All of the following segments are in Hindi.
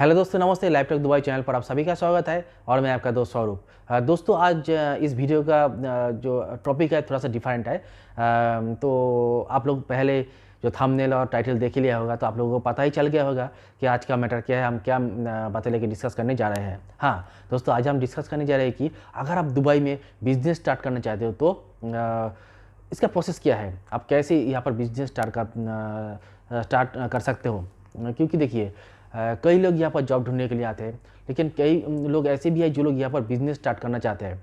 हेलो दोस्तों, नमस्ते। लाइव टॉक दुबई चैनल पर आप सभी का स्वागत है और मैं आपका दोस्त स्वरूप। दोस्तों, आज इस वीडियो का जो टॉपिक है थोड़ा सा डिफरेंट है। तो आप लोग पहले जो थंबनेल और टाइटल देख ही लिया होगा, तो आप लोगों को पता ही चल गया होगा कि आज का मैटर क्या है, हम क्या बातें लेके डिस्कस करने जा रहे हैं। हाँ दोस्तों, आज हम डिस्कस करने जा रहे हैं कि अगर आप दुबई में बिजनेस स्टार्ट करना चाहते हो तो इसका प्रोसेस क्या है, आप कैसे यहाँ पर बिजनेस स्टार्ट कर सकते हो। क्योंकि देखिए, कई लोग यहाँ पर जॉब ढूंढने के लिए आते हैं, लेकिन कई लोग ऐसे भी हैं जो लोग यहाँ पर बिज़नेस स्टार्ट करना चाहते हैं,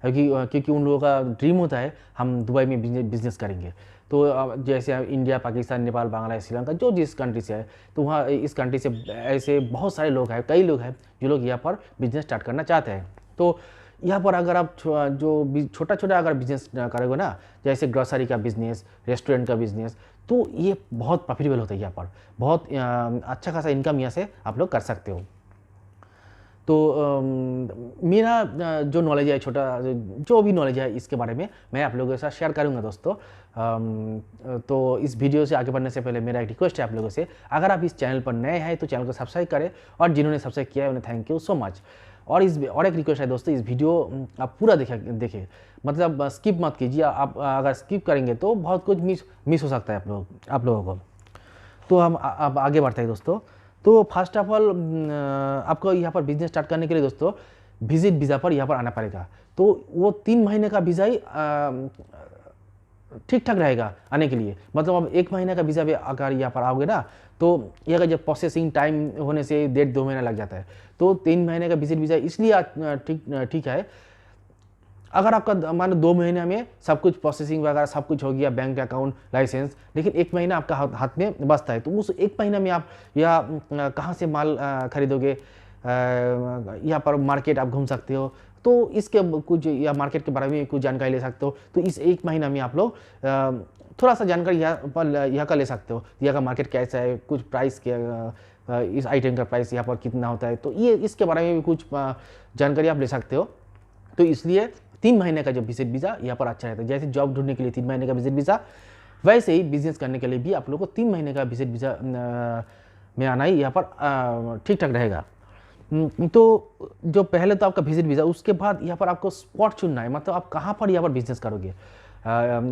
क्योंकि उन लोगों का ड्रीम होता है हम दुबई में बिजनेस करेंगे। तो जैसे इंडिया, पाकिस्तान, नेपाल, बांग्लादेश, श्रीलंका, जो जिस कंट्री से है, तो वहाँ इस कंट्री से ऐसे बहुत सारे लोग हैं, कई लोग हैं जो लोग यहाँ पर बिजनेस स्टार्ट करना चाहते हैं। तो यहाँ पर अगर आप जो छोटा छोटा अगर बिजनेस करोगे ना, जैसे ग्रोसरी का बिजनेस, रेस्टोरेंट का बिजनेस, तो ये बहुत प्रॉफिटेबल होता है। यहाँ पर बहुत अच्छा खासा इनकम यहाँ से आप लोग कर सकते हो। तो मेरा जो नॉलेज है, छोटा जो भी नॉलेज है इसके बारे में मैं आप लोगों के साथ शेयर करूंगा दोस्तों। तो इस वीडियो से आगे बढ़ने से पहले मेरा एक रिक्वेस्ट है आप लोगों से, अगर आप इस चैनल पर नए हैं तो चैनल को सब्सक्राइब करें, और जिन्होंने सब्सक्राइब किया है उन्हें थैंक यू सो मच। और एक रिक्वेस्ट है दोस्तों, इस वीडियो आप पूरा देखें, मतलब स्किप मत कीजिए। आप अगर स्किप करेंगे तो बहुत कुछ मिस हो सकता है आप लोगों को। तो हम अब आगे बढ़ते हैं दोस्तों। तो फर्स्ट ऑफ ऑल, आपको यहाँ पर बिजनेस स्टार्ट करने के लिए दोस्तों विजिट वीज़ा पर यहाँ पर आना पड़ेगा। तो वो 3 महीने का वीज़ा ही ठीक ठाक रहेगा आने के लिए। मतलब अब 1 महीने का वीज़ा भी अगर यहाँ पर आओगे ना, तो यहाँ का जब प्रोसेसिंग टाइम होने से 1.5-2 महीना लग जाता है। तो 3 महीने का विजिट वीज़ा इसलिए ठीक है। अगर आपका मान लो 2 महीने में सब कुछ प्रोसेसिंग वगैरह सब कुछ हो गया, बैंक अकाउंट, लाइसेंस, लेकिन 1 महीना आपका हाथ में बचता है, तो उस 1 महीना में आप या कहाँ से माल खरीदोगे, यहाँ पर मार्केट आप घूम सकते हो, तो इसके कुछ या मार्केट के बारे में कुछ जानकारी ले सकते हो। तो इस 1 महीना में आप लोग थोड़ा सा जानकारी यहाँ का ले सकते हो, यहाँ का मार्केट कैसा है, कुछ प्राइस क्या, इस आइटम का प्राइस यहाँ पर कितना होता है, तो ये इसके बारे में भी कुछ जानकारी आप ले सकते हो। तो इसलिए 3 महीने का जो विजिट वीज़ा यहाँ पर अच्छा रहता है। जैसे जॉब ढूंढने के लिए 3 महीने का विजिट वीज़ा, वैसे ही बिजनेस करने के लिए भी आप लोगों को 3 महीने का विजिट वीज़ा में आना ही यहाँ पर ठीक ठाक रहेगा। तो जो पहले तो आपका विजिट वीज़ा, उसके बाद यहाँ पर आपको स्पॉट चुनना है, मतलब आप कहाँ पर यहाँ पर बिजनेस करोगे।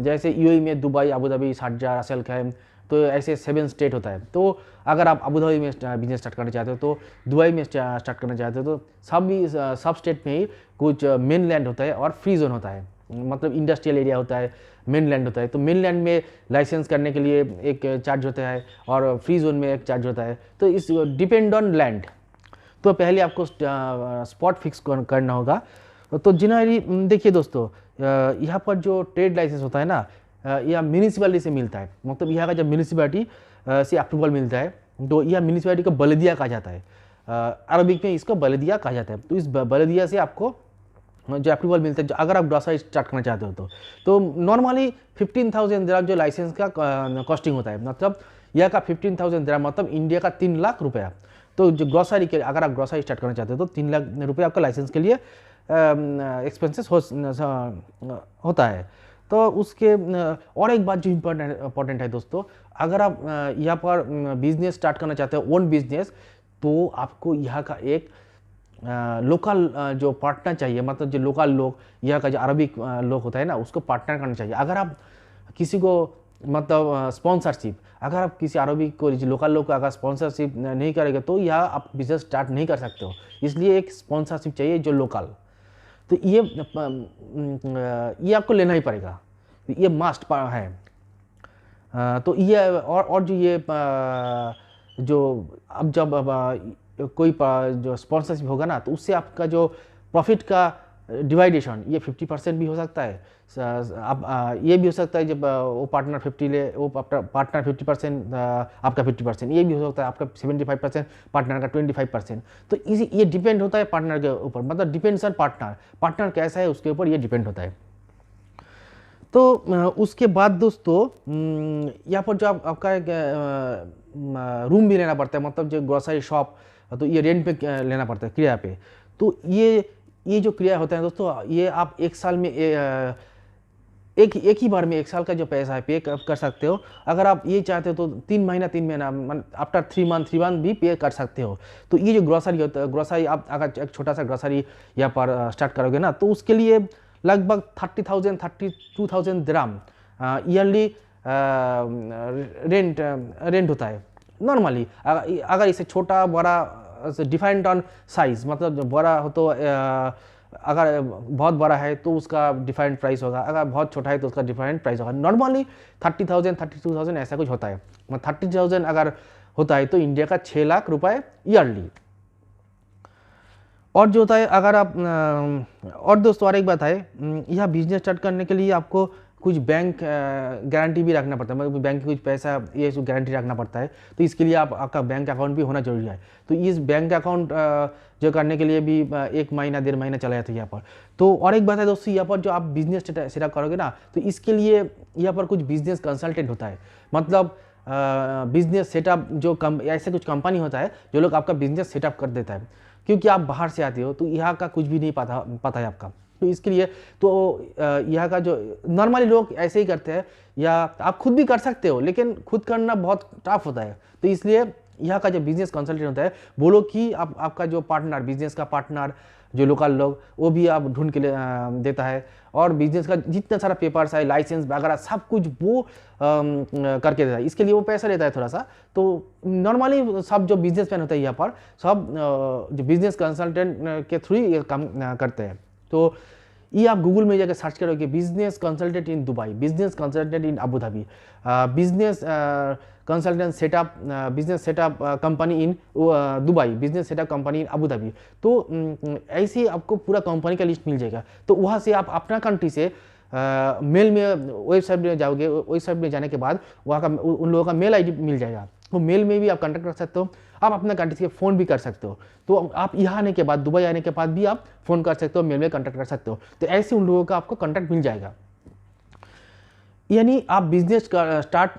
जैसे यूएई में दुबई, अबू धाबी, शारजाह, रास अल खैम, तो ऐसे 7 स्टेट होता है। तो अगर आप अबू धाबी में बिजनेस स्टार्ट करना चाहते हो, तो दुबई में स्टार्ट करना चाहते हो, तो सब स्टेट में ही कुछ मेन लैंड होता है और फ्री जोन होता है, मतलब इंडस्ट्रियल एरिया होता है, मेन लैंड होता है। तो मेन लैंड में लाइसेंस करने के लिए एक चार्ज होता है और फ्री जोन में एक चार्ज होता है। तो इस डिपेंड ऑन लैंड। तो पहले आपको स्पॉट फिक्स करना होगा। तो जनरली देखिए दोस्तों, यहाँ पर जो ट्रेड लाइसेंस होता है ना, यह म्यूनिसिपैलिटी से मिलता है। मतलब यहाँ का जब म्यूनिसिपैलिटी से अप्रूवल मिलता है, तो यह म्यूनिसिपैलिटी को बलदिया कहा जाता है। अरबिक में इसको बलदिया कहा जाता है। तो इस बलदिया से आपको जो अप्रूवल मिलता है, अगर आप ग्रोसरी स्टार्ट करना चाहते हो तो नॉर्मली 15,000 दिरहम जो लाइसेंस का कॉस्टिंग होता है, मतलब यह का 15,000 दिरहम, मतलब इंडिया का 3 लाख रुपया। तो जो ग्रोसरी के, अगर आप ग्रोसरी स्टार्ट करना चाहते हो तो 3 लाख रुपये आपका लाइसेंस के लिए एक्सपेंसेस होता है। तो उसके और एक बात जो इम्पोर्टेंट है दोस्तों, अगर आप यहाँ पर बिजनेस स्टार्ट करना चाहते हो, ओन बिजनेस, तो आपको यहाँ का एक लोकल जो पार्टनर चाहिए। मतलब जो लोकल लोग, यहाँ का जो अरबिक लोग होता है ना, उसको पार्टनर करना चाहिए। अगर आप किसी को मतलब स्पॉन्सरशिप, अगर आप किसी अरबिक को, लोकल लोग को अगर स्पॉन्सरशिप नहीं करेंगे तो यहाँ आप बिजनेस स्टार्ट नहीं कर सकते हो। इसलिए एक स्पॉन्सरशिप चाहिए जो लोकल। तो ये आपको लेना ही पड़ेगा, ये मस्ट है। तो ये और जो ये जो अब जब कोई जो स्पॉन्सरशिप होगा ना, तो उससे आपका जो प्रॉफिट का डिवाइडेशन ये 50% भी हो सकता है। अब ये भी हो सकता है जब वो पार्टनर 50 ले, वो पार्टनर 50%, आपका 50%, ये भी हो सकता है आपका 75%, पार्टनर का 25%। तो ये डिपेंड होता है पार्टनर के ऊपर, मतलब डिपेंड्स ऑन पार्टनर कैसा है उसके ऊपर ये डिपेंड होता है। तो उसके बाद दोस्तों, यहाँ पर जो आपका एक रूम भी लेना पड़ता है, मतलब जो ग्रोसरी शॉप, तो ये रेंट पे लेना पड़ता है, किराया पे। तो ये जो किराया होता है दोस्तों, ये आप 1 साल में एक ही बार में 1 साल का जो पैसा है पे कर सकते हो। अगर आप ये चाहते हो तो 3 महीना आफ्टर 3 मंथ भी पे कर सकते हो। तो ये जो ग्रोसरी होता है, ग्रोसरी आप अगर एक छोटा सा ग्रोसरी यहाँ पर स्टार्ट करोगे ना, तो उसके लिए लगभग 30,000 32,000 दिरहम ईयरली रेंट होता है नॉर्मली। अगर इसे छोटा बड़ा डिपेंड ऑन साइज, मतलब जो बड़ा हो तो अगर बहुत बड़ा है तो उसका डिफरेंट प्राइस होगा, अगर बहुत छोटा है तो उसका डिफरेंट प्राइस होगा। नॉर्मली 30,000 32,000 ऐसा कुछ होता है। 30,000 अगर होता है तो इंडिया का 6 लाख रुपए ईयरली। और जो होता है अगर आप और दोस्तों और एक बात है, यह बिजनेस स्टार्ट करने के लिए आपको कुछ बैंक गारंटी भी रखना पड़ता है, मतलब बैंक की कुछ पैसा ये गारंटी रखना पड़ता है। तो इसके लिए आपका बैंक अकाउंट भी होना जरूरी है। तो इस बैंक अकाउंट जो करने के लिए भी 1 महीना 1.5 महीना चला जाता है यहाँ पर। तो और एक बात है दोस्तों, यहाँ पर जो आप बिजनेस सेटअप करोगे ना, तो इसके लिए यहाँ पर कुछ बिजनेस कंसल्टेंट होता है, मतलब बिजनेस सेटअप जो ऐसे कुछ कंपनी होता है जो लोग आपका बिजनेस सेटअप कर देता है। क्योंकि आप बाहर से आते हो तो यहाँ का कुछ भी नहीं पता है आपका। तो इसके लिए तो यहाँ का जो नॉर्मली लोग ऐसे ही करते हैं, या आप खुद भी कर सकते हो, लेकिन खुद करना बहुत टफ होता है। तो इसलिए यहाँ का जो बिजनेस कंसल्टेंट होता है, बोलो कि आपका जो पार्टनर, बिजनेस का पार्टनर जो लोकल लोग, वो भी आप ढूंढ के देता है। और बिजनेस का जितना सारा पेपर्स है, लाइसेंस वगैरह सब कुछ वो करके देता है। इसके लिए वो पैसा लेता है थोड़ा सा। तो नॉर्मली सब जो बिजनेसमैन होता है यहाँ पर सब जो बिजनेस कंसल्टेंट के थ्रू ये काम करते हैं। तो ये आप गूगल में जाकर सर्च करोगे business consultant in Dubai, business consultant in Abu Dhabi, business consultant setup, business setup company in Dubai, business setup company in Abu Dhabi. तो ऐसे ही आपको पूरा कंपनी का लिस्ट मिल जाएगा। तो वहाँ से आप अपना कंट्री से मेल में वेबसाइट में जाओगे, वेबसाइट में जाने के बाद वहाँ का उन लोगों का मेल आईडी मिल जाएगा। तो मेल में भी आप कांटेक्ट कर सकते हो, आप अपना कंट्री से फ़ोन भी कर सकते हो। तो आप यहाँ आने के बाद, दुबई आने के बाद भी आप फ़ोन कर सकते हो, मेल में कांटेक्ट कर सकते हो। तो ऐसे उन लोगों का आपको कांटेक्ट मिल जाएगा। यानी आप बिजनेस का स्टार्ट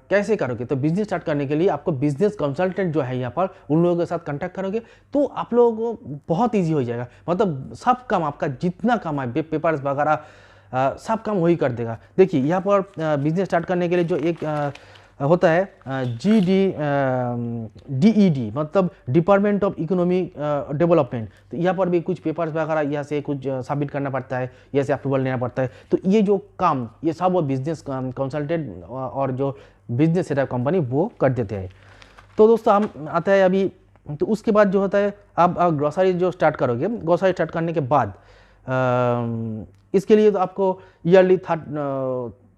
कैसे करोगे? तो बिजनेस स्टार्ट करने के लिए आपको बिजनेस कंसल्टेंट जो है यहाँ पर, उन लोगों के साथ कांटेक्ट करोगे तो आप लोगों को बहुत ईजी हो जाएगा। मतलब सब काम आपका जितना काम है, पेपर्स वगैरह सब काम वही कर देगा। देखिए यहाँ पर बिजनेस स्टार्ट करने के लिए जो एक होता है DED, मतलब डिपार्टमेंट ऑफ इकोनॉमिक डेवलपमेंट। तो यहाँ पर भी कुछ पेपर्स वगैरह यहाँ से कुछ सबमिट करना पड़ता है, यहाँ से अप्रूवल लेना पड़ता है। तो ये जो काम, ये सब वो बिजनेस कंसल्टेंट और जो बिजनेस सेटअप कंपनी वो कर देते हैं। तो दोस्तों हम आता है अभी, तो उसके बाद जो होता है आप ग्रोसरी जो स्टार्ट करोगे, ग्रोसरी स्टार्ट करने के बाद इसके लिए तो आपको ईयरली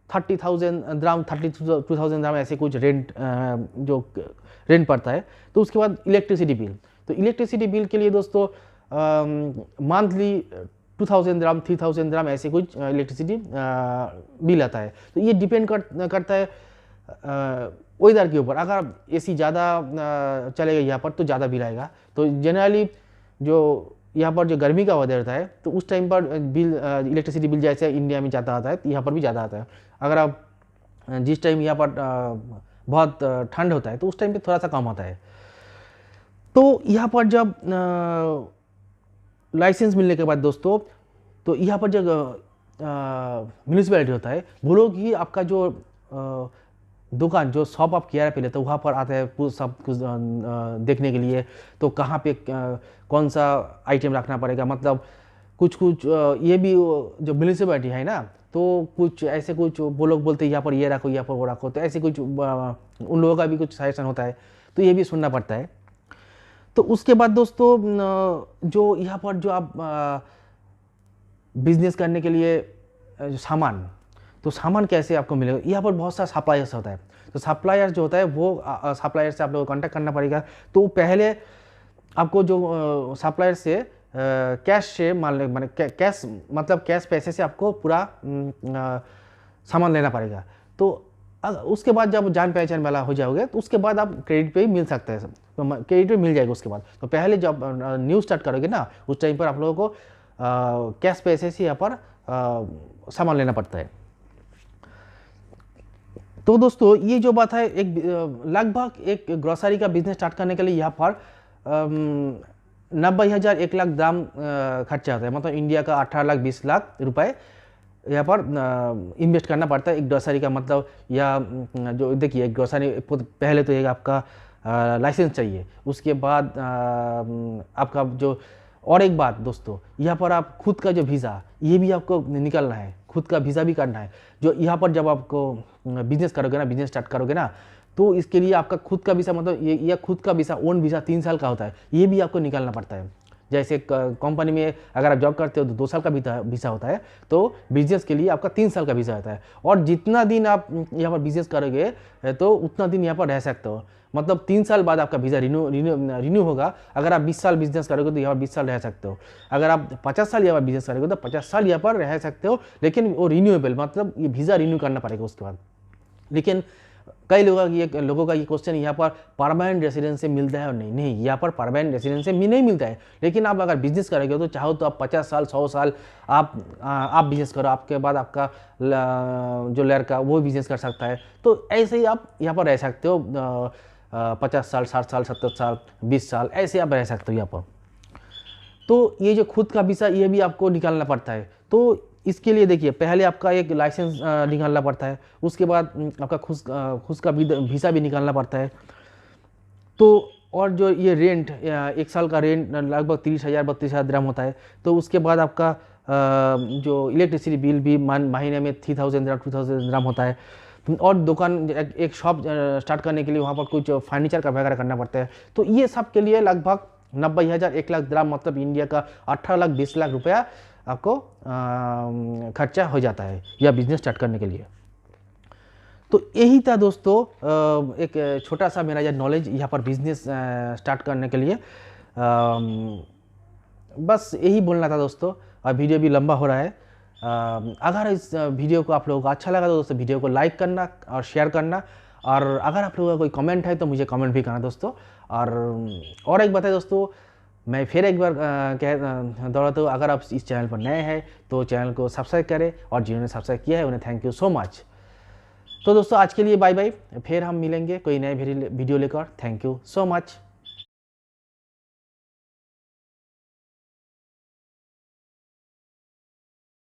30,000 दिरहम, 32,000 दिरहम ऐसे कुछ रेंट जो रेंट पड़ता है। तो उसके बाद इलेक्ट्रिसिटी बिल, तो इलेक्ट्रिसिटी बिल के लिए दोस्तों मंथली 2,000 दिरहम, 3,000 दिरहम ऐसे कुछ इलेक्ट्रिसिटी बिल आता है। तो ये डिपेंड करता है वेदर के ऊपर। अगर एसी ज़्यादा चलेगा यहाँ पर तो ज़्यादा बिल आएगा। तो जनरली जो यहाँ पर जो गर्मी का वेदर रहता है तो उस टाइम पर बिल, इलेक्ट्रिसिटी बिल जैसे इंडिया में ज़्यादा आता है तो यहाँ पर भी ज़्यादा आता है। अगर आप जिस टाइम यहाँ पर बहुत ठंड होता है तो उस टाइम पे थोड़ा सा कम होता है। तो यहाँ पर जब लाइसेंस मिलने के बाद दोस्तों, तो यहाँ पर जब म्यूनिसिपैलिटी होता है, वो लोग ही आपका जो दुकान, जो शॉप आप किराए पे लेते हो, वहाँ पर आता है सब कुछ देखने के लिए। तो कहाँ पे कौन सा आइटम रखना पड़ेगा, मतलब कुछ ये भी जो म्यूनिसिपैलिटी है ना, तो कुछ ऐसे कुछ वो लोग बोलते हैं यहाँ पर ये रखो, यहाँ पर वो रखो। तो ऐसे कुछ उन लोगों का भी कुछ सजेशन होता है, तो ये भी सुनना पड़ता है। तो उसके बाद दोस्तों जो यहाँ पर जो आप बिजनेस करने के लिए जो सामान, तो सामान कैसे आपको मिलेगा? यहाँ पर बहुत सारा सप्लायर्स होता है। तो सप्लायर जो होता है वो सप्लायर से आप लोगों को कॉन्टैक्ट करना पड़ेगा। तो पहले आपको जो सप्लायर से कैश से माने कैश, मतलब कैश पैसे से आपको पूरा सामान लेना पड़ेगा। तो उसके बाद जब जान पहचान वाला हो जाओगे तो उसके बाद आप क्रेडिट पे मिल सकते हैं, तो क्रेडिट पे मिल जाएगा उसके बाद। तो पहले जब न्यू स्टार्ट करोगे ना, उस टाइम पर आप लोगों को कैश पैसे से यहाँ पर सामान लेना पड़ता है। तो दोस्तों ये जो बात है, एक लगभग एक ग्रोसरी का बिजनेस स्टार्ट करने के लिए यहाँ पर 90,000 1 लाख दाम खर्चा होता है, मतलब इंडिया का 18 लाख 20 लाख रुपए यहाँ पर इन्वेस्ट करना पड़ता है। एक ग्रोसरी का मतलब, या जो देखिए एक ग्रोसरी पहले तो एक आपका लाइसेंस चाहिए, उसके बाद आपका जो, और एक बात दोस्तों, यहाँ पर आप खुद का जो वीज़ा ये भी आपको निकालना है, खुद का वीज़ा भी करना है। जो यहाँ पर जब आपको बिजनेस करोगे ना, बिजनेस स्टार्ट करोगे ना, तो इसके लिए आपका खुद का वीज़ा, मतलब ये खुद का वीज़ा, ओन वीज़ा 3 साल का होता है, ये भी आपको निकालना पड़ता है। जैसे कंपनी में अगर आप जॉब करते हो तो 2 साल का वीज़ा होता है, तो बिजनेस के लिए आपका 3 साल का वीज़ा होता है। और जितना दिन आप यहाँ पर बिजनेस करोगे तो उतना दिन यहाँ पर रह सकते हो। मतलब 3 साल बाद आपका वीज़ा रिन्यू होगा। अगर आप 20 साल बिजनेस करोगे तो यहाँ पर 20 साल रह सकते हो। अगर आप 50 साल यहाँ पर बिजनेस करोगे तो 50 साल यहाँ पर रह सकते हो, लेकिन वो रिन्यूएबल, मतलब ये वीज़ा रिन्यू करना पड़ेगा उसके बाद। लेकिन कई लोगों का ये क्वेश्चन, यहाँ पर परमानेंट रेसिडेंस से मिलता है और नहीं, यहाँ पर परमानेंट रेसिडेंस से नहीं मिलता है। लेकिन आप अगर बिजनेस करोगे तो चाहो तो आप 50 साल 100 साल आप बिजनेस करो, आपके बाद आपका जो लड़का वो बिजनेस कर सकता है। तो ऐसे ही आप यहाँ पर रह सकते हो 50 साल, 60 साल, 70 साल, 20 साल, ऐसे आप रह सकते हो यहाँ पर। तो ये जो खुद का वीज़ा ये भी आपको निकालना पड़ता है। तो इसके लिए देखिए, पहले आपका एक लाइसेंस निकालना पड़ता है, उसके बाद आपका खुद का वीज़ा भी निकालना पड़ता है। तो और जो ये रेंट, 1 साल का रेंट लगभग 30,000 32,000 दिरहम होता है। तो उसके बाद आपका जो इलेक्ट्रिसिटी बिल भी महीने में 3,000 दिरहम 2,000 दिरहम होता है। और दुकान, एक शॉप स्टार्ट करने के लिए वहाँ पर कुछ फर्नीचर का वगैरह करना पड़ता है। तो ये सब के लिए लगभग 90,000 1 लाख दिरहम, मतलब इंडिया का 18 लाख 20 लाख रुपया आपको खर्चा हो जाता है या बिजनेस स्टार्ट करने के लिए। तो यही था दोस्तों एक छोटा सा मेरा यह नॉलेज यहाँ पर बिजनेस स्टार्ट करने के लिए। बस यही बोलना था दोस्तों, और वीडियो भी लंबा हो रहा है। अगर इस वीडियो को आप लोगों को अच्छा लगा तो दोस्तों वीडियो को लाइक करना और शेयर करना, और अगर आप लोगों का कोई कमेंट है तो मुझे कमेंट भी करना दोस्तों। और एक बात है दोस्तों, मैं फिर एक बार दोहराता हूँ, अगर आप इस चैनल पर नए हैं तो चैनल को सब्सक्राइब करें, और जिन्होंने सब्सक्राइब किया है उन्हें थैंक यू सो मच। तो दोस्तों आज के लिए बाय बाय, फिर हम मिलेंगे कोई नए वीडियो लेकर। Thank you so much.